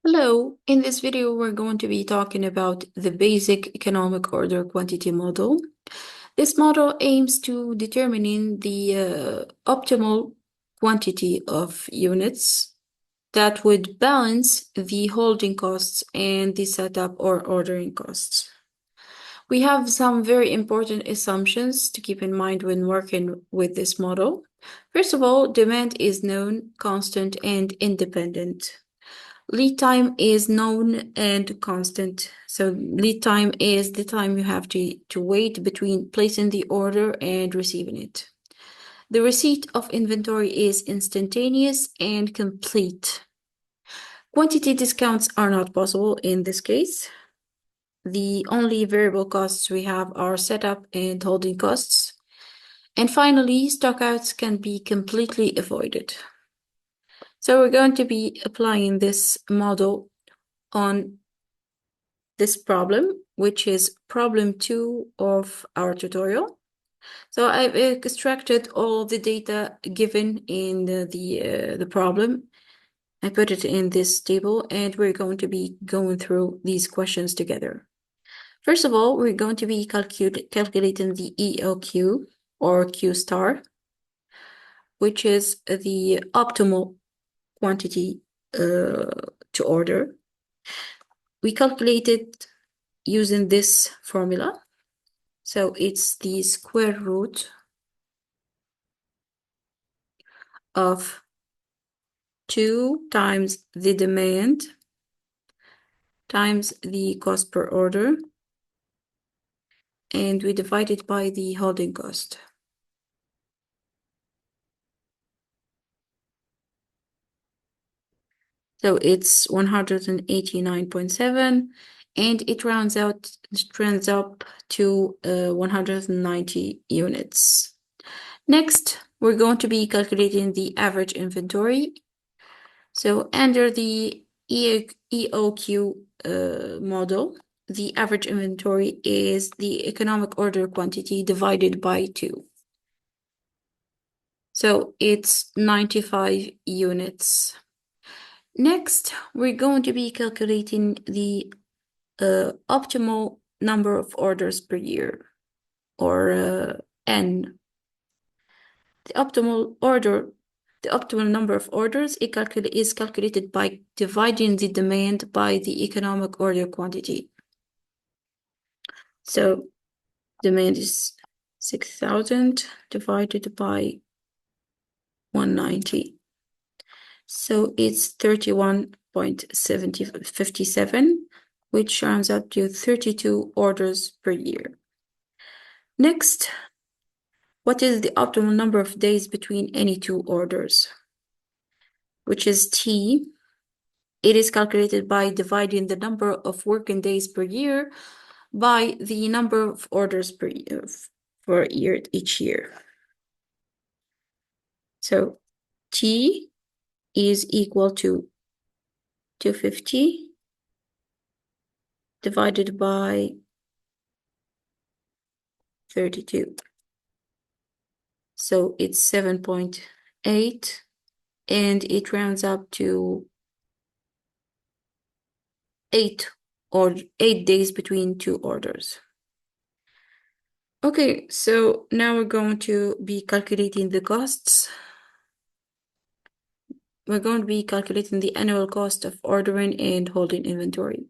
Hello, in this video we're going to be talking about the basic economic order quantity model. This model aims to determining the optimal quantity of units that would balance the holding costs and the setup or ordering costs. We have some very important assumptions to keep in mind when working with this model. First of all, demand is known, constant, and independent. Lead time is known and constant. So lead time is the time you have to wait between placing the order and receiving it. The receipt of inventory is instantaneous and complete. Quantity discounts are not possible in this case. The only variable costs we have are setup and holding costs. And finally, stockouts can be completely avoided. So we're going to be applying this model on this problem, which is problem 2 of our tutorial. So I've extracted all the data given in the problem. I put it in this table, and we're going to be going through these questions together. First of all, we're going to be calculating the EOQ, or Q star, which is the optimal quantity to order. We calculated using this formula. So it's the square root of 2 times the demand times the cost per order, and we divide it by the holding cost. So it's 189.7, and it rounds up to 190 units. Next, we're going to be calculating the average inventory. So under the EOQ model, the average inventory is the economic order quantity divided by 2. So it's 95 units. Next, we're going to be calculating the optimal number of orders per year, or N. The optimal number of orders is calculated by dividing the demand by the economic order quantity. So demand is 6,000 divided by 190. So it's 31.57, which rounds up to 32 orders per year. Next, what is the optimal number of days between any two orders, which is T. It is calculated by dividing the number of working days per year by the number of orders per year for each year. So T is equal to 250 divided by 32. So it's 7.8, and it rounds up to 8 days between two orders. Okay, so now we're going to be calculating the costs. We're going to be calculating the annual cost of ordering and holding inventory.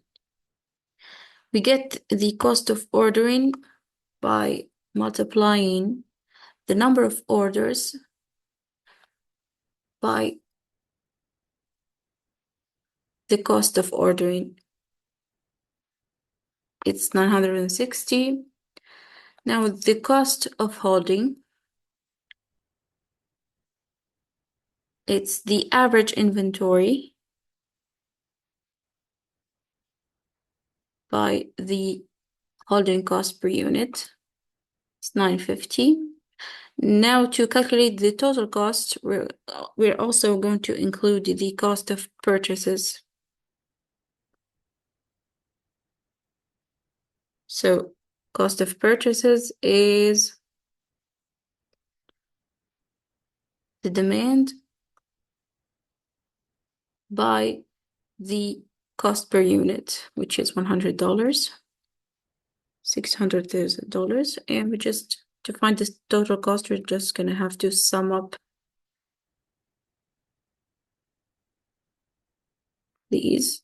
We get the cost of ordering by multiplying the number of orders by the cost of ordering. It's 960. Now the cost of holding, it's the average inventory by the holding cost per unit. It's 950. Now to calculate the total cost, we're also going to include the cost of purchases. So cost of purchases is the demand by the cost per unit, which is $100, $600,000. And we just, to find this total cost, we're just going to have to sum up these.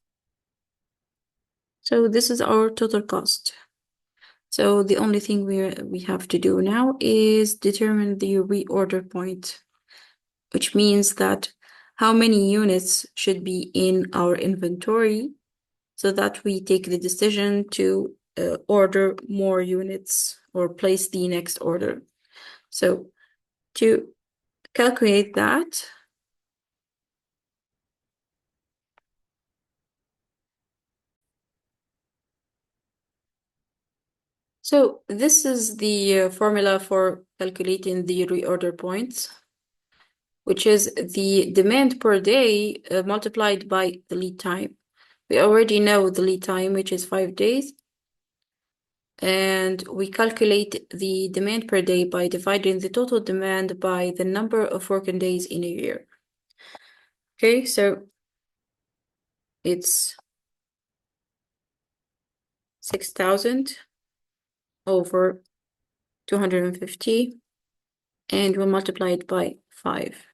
So this is our total cost. So the only thing we have to do now is determine the reorder point, which means that how many units should be in our inventory so that we take the decision to order more units or place the next order. So to calculate that, so this is the formula for calculating the reorder points, which is the demand per day multiplied by the lead time. We already know the lead time, which is 5 days. And we calculate the demand per day by dividing the total demand by the number of working days in a year. Okay, so it's 6,000 over 250, and we'll multiply it by 5.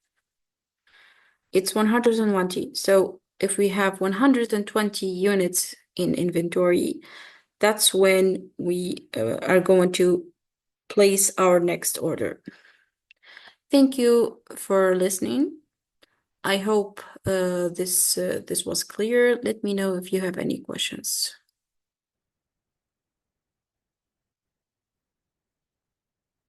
It's 120. So if we have 120 units in inventory, that's when we are going to place our next order. Thank you for listening. I hope this was clear. Let me know if you have any questions.